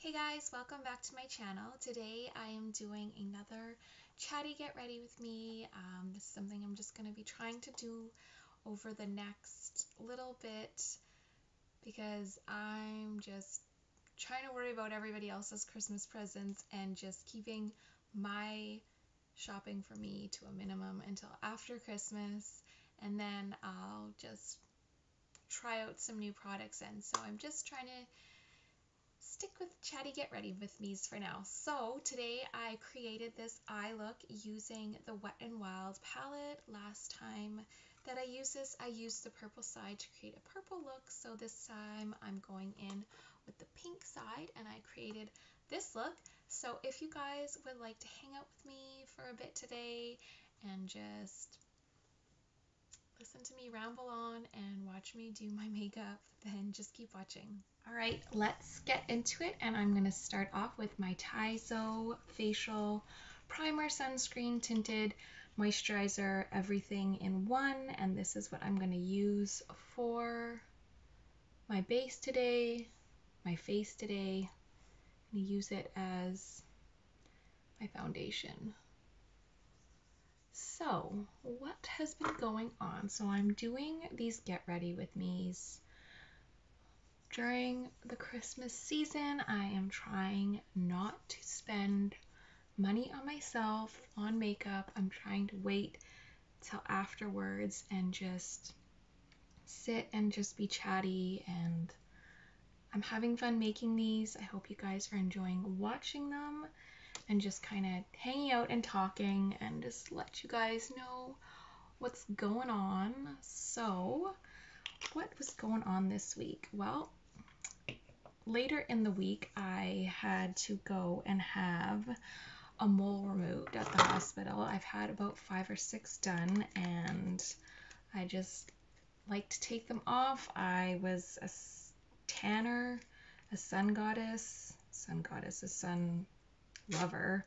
Hey guys, welcome back to my channel. Today I am doing another chatty get ready with me. This is something I'm just going to be trying to do over the next little bit because I'm just trying to worry about everybody else's Christmas presents and just keeping my shopping for me to a minimum until after Christmas, and then I'll just try out some new products in. So I'm just trying to stick with chatty get ready with me's for now. So today I created this eye look using the Wet n Wild palette. Last time that I used this, I used the purple side to create a purple look. So this time I'm going in with the pink side and I created this look. So if you guys would like to hang out with me for a bit today and just listen to me ramble on and watch me do my makeup, then just keep watching. All right, let's get into it, and I'm going to start off with my Tarte Facial Primer Sunscreen Tinted Moisturizer, everything in one, and this is what I'm going to use for my base today, my face today. I'm going to use it as my foundation. So, what has been going on? So I'm doing these get ready with me's during the Christmas season. I am trying not to spend money on myself on makeup. I'm trying to wait till afterwards and just sit and just be chatty, and I'm having fun making these. I hope you guys are enjoying watching them and just kind of hanging out and talking and just let you guys know what's going on. So what was going on this week? Well, later in the week I had to go and have a mole removed at the hospital. I've had about 5 or 6 done, and I just like to take them off. I was a tanner, a sun goddess, a sun lover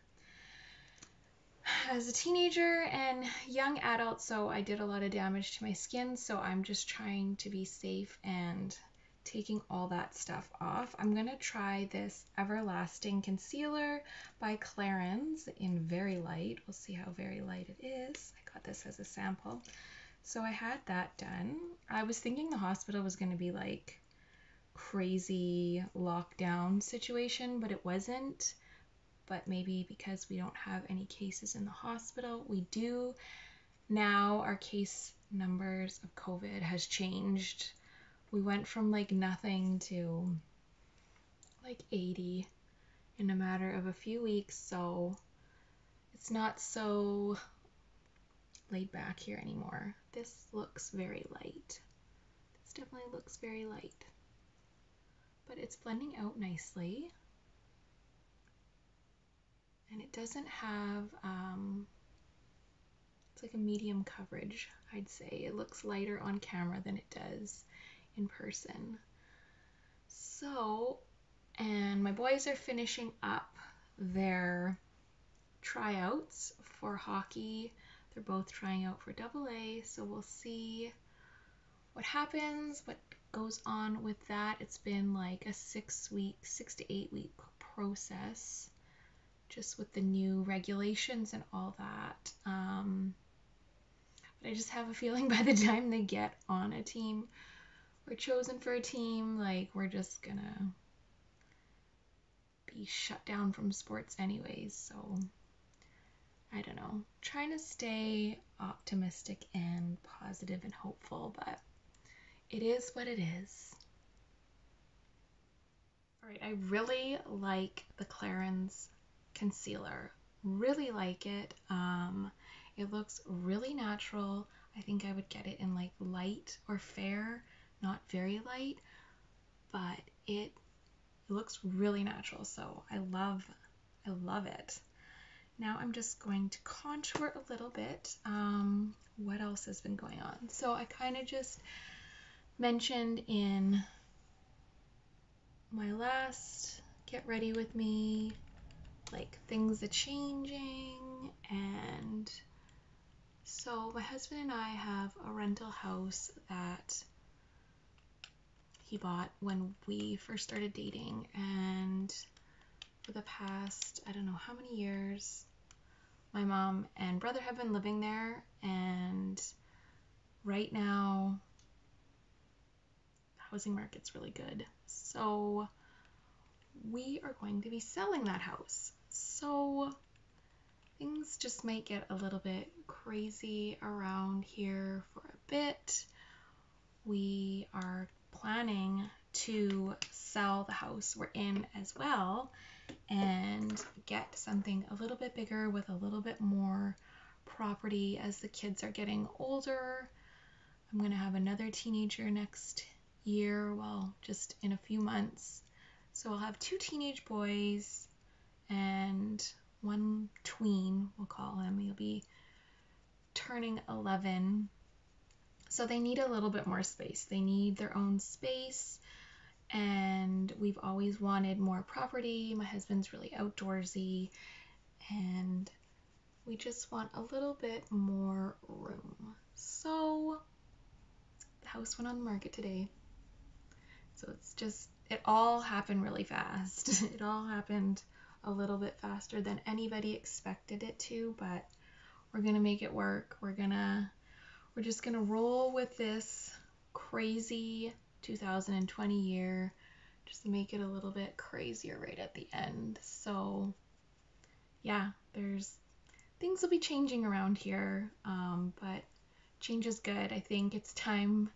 as a teenager and young adult, so I did a lot of damage to my skin. So I'm just trying to be safe and taking all that stuff off. I'm gonna try this Everlasting Concealer by Clarins in Very Light. We'll see how very light it is. I got this as a sample. So I had that done. I was thinking the hospital was gonna be like crazy lockdown situation, but it wasn't. But maybe because we don't have any cases in the hospital. We do now. Our case numbers of COVID has changed. We went from like nothing to like 80 in a matter of a few weeks, so it's not so laid back here anymore. This looks very light. This definitely looks very light, but it's blending out nicely. And it doesn't have, it's like a medium coverage, I'd say. It looks lighter on camera than it does in person. So, and my boys are finishing up their tryouts for hockey. They're both trying out for AA, so we'll see what happens, what goes on with that. It's been like a 6 to 8 week process, just with the new regulations and all that. But I just have a feeling by the time they get on a team or chosen for a team, like we're just gonna be shut down from sports anyways. So I don't know, trying to stay optimistic and positive and hopeful, but it is what it is. All right, I really like the Clarins concealer. Really like it. It looks really natural. I think I would get it in like light or fair, not very light, but it looks really natural. So I love it. Now I'm just going to contour a little bit. What else has been going on? So I kind of just mentioned in my last get ready with me, like things are changing. And so my husband and I have a rental house that he bought when we first started dating, and the past, I don't know how many years, my mom and brother have been living there, and right now the housing market's really good. So we are going to be selling that house. So things just might get a little bit crazy around here for a bit. We are planning to sell the house we're in as well and get something a little bit bigger with a little bit more property as the kids are getting older. I'm going to have another teenager next year, well, just in a few months. So I'll have 2 teenage boys and 1 tween, we'll call him. He'll be turning 11. So they need a little bit more space. They need their own space, and we've always wanted more property. My husband's really outdoorsy, and we just want a little bit more room. So the house went on the market today. So it's just, it all happened really fast. It all happened a little bit faster than anybody expected it to, but we're gonna make it work. We're just gonna roll with this crazy 2020 year, just make it a little bit crazier right at the end. So yeah, things will be changing around here, but change is good. I think it's time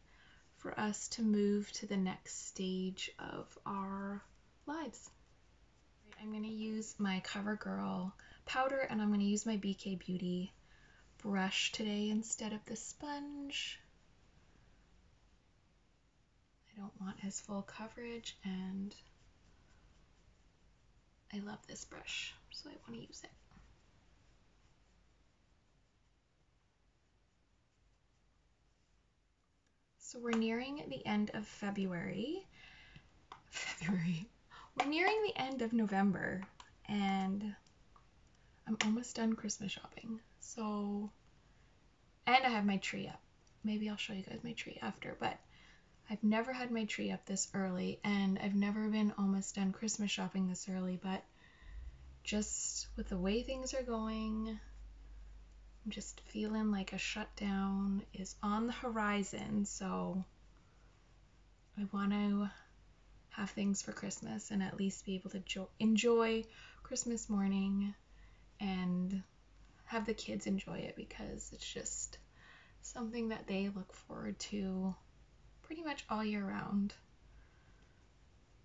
for us to move to the next stage of our lives. I'm going to use my CoverGirl powder, and I'm going to use my BK Beauty brush today instead of the sponge. I don't want as full coverage, and I love this brush, so I want to use it. So we're nearing the end of February. We're nearing the end of November, and I'm almost done Christmas shopping. So, and I have my tree up. Maybe I'll show you guys my tree after, but I've never had my tree up this early, and I've never been almost done Christmas shopping this early, but just with the way things are going, I'm just feeling like a shutdown is on the horizon, so I want to have things for Christmas and at least be able to enjoy Christmas morning and have the kids enjoy it, because it's just something that they look forward to pretty much all year round.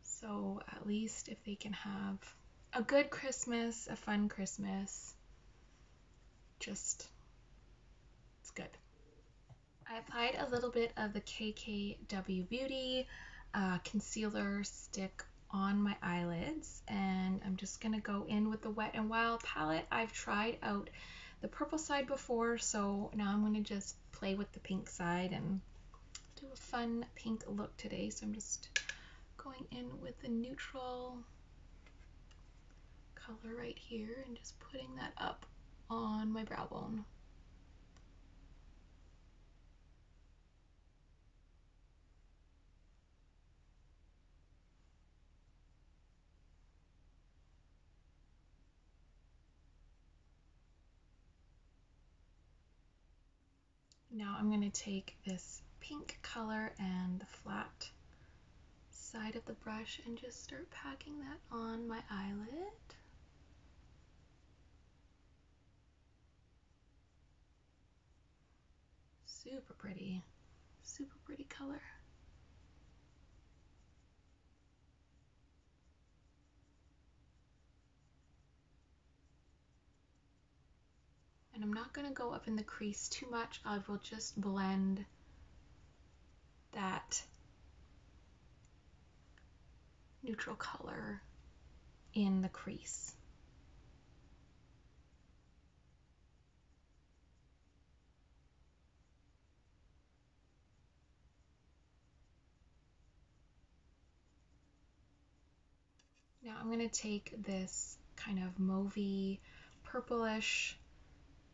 So at least if they can have a good Christmas, a fun Christmas, just, it's good. I applied a little bit of the KKW Beauty concealer stick on my eyelids, and I'm just gonna go in with the Wet n Wild palette. I've tried out the purple side before, so now I'm gonna just play with the pink side and do a fun pink look today. So I'm just going in with the neutral color right here and just putting that up on my brow bone. Now I'm going to take this pink color and the flat side of the brush and just start packing that on my eyelid. Super pretty color. And I'm not going to go up in the crease too much. I will just blend that neutral color in the crease. Now I'm going to take this kind of mauvey, purplish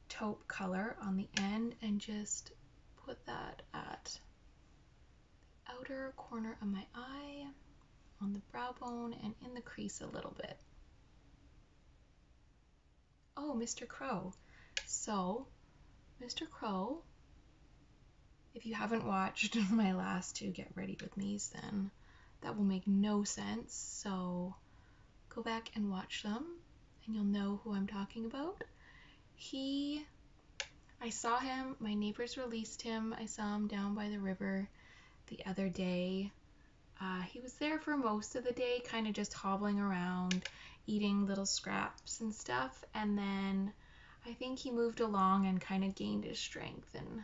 taupe color on the end and just put that at the outer corner of my eye, on the brow bone, and in the crease a little bit. oh, Mr. Crow. So, Mr. Crow, if you haven't watched my last two Get Ready With Me's, then that will make no sense. So, go back and watch them, and you'll know who I'm talking about. I saw him, my neighbors released him. I saw him down by the river the other day. He was there for most of the day, kind of just hobbling around, eating little scraps and stuff, and then I think he moved along and kind of gained his strength and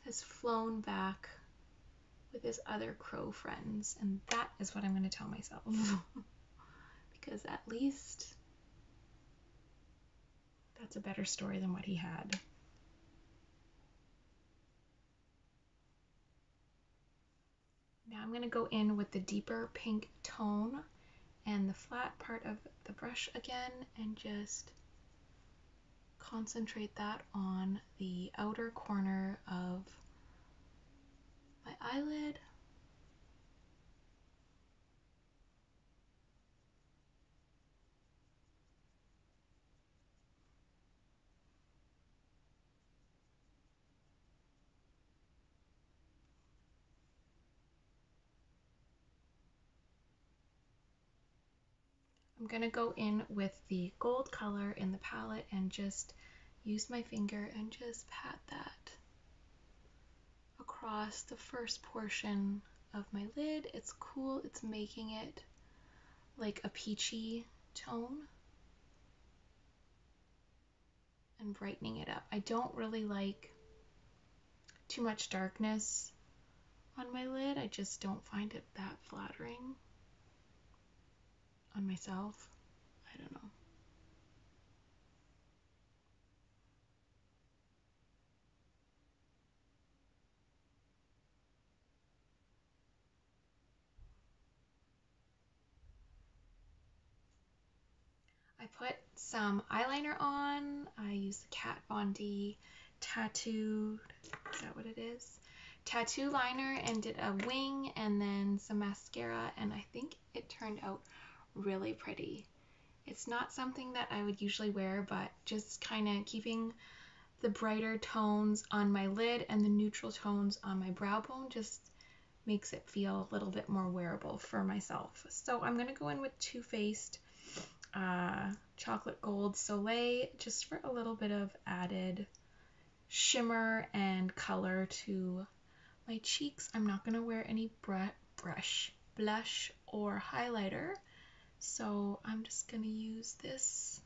has flown back with his other crow friends, and that is what I'm going to tell myself. Because at least that's a better story than what he had. Now I'm going to go in with the deeper pink tone and the flat part of the brush again and just concentrate that on the outer corner of my eyelid. I'm going to go in with the gold color in the palette and just use my finger and just pat that across the first portion of my lid. It's cool. It's making it like a peachy tone and brightening it up. I don't really like too much darkness on my lid. I just don't find it that flattering on myself. I don't know. I put some eyeliner on. I use the Kat Von D Tattooed, is that what it is? Tattoo liner, and did a wing and then some mascara, and I think it turned out really pretty. It's not something that I would usually wear, but just kind of keeping the brighter tones on my lid and the neutral tones on my brow bone just makes it feel a little bit more wearable for myself. So I'm going to go in with Too Faced Chocolate Gold Soleil just for a little bit of added shimmer and color to my cheeks. I'm not going to wear any blush or highlighter, so I'm just going to use this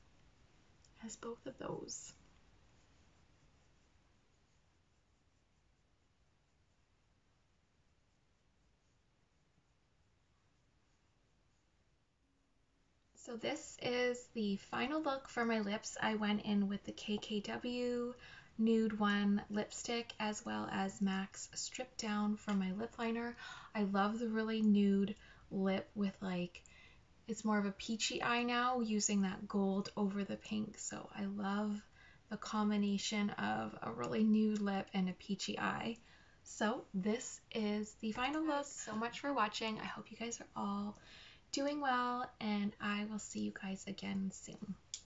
as both of those. So this is the final look for my lips. I went in with the KKW Nude 1 lipstick as well as M.A.C Strip Down for my lip liner. I love the really nude lip with like, it's more of a peachy eye now using that gold over the pink. So I love the combination of a really nude lip and a peachy eye. So this is the final look. Thanks so much for watching. I hope you guys are all doing well, and I will see you guys again soon.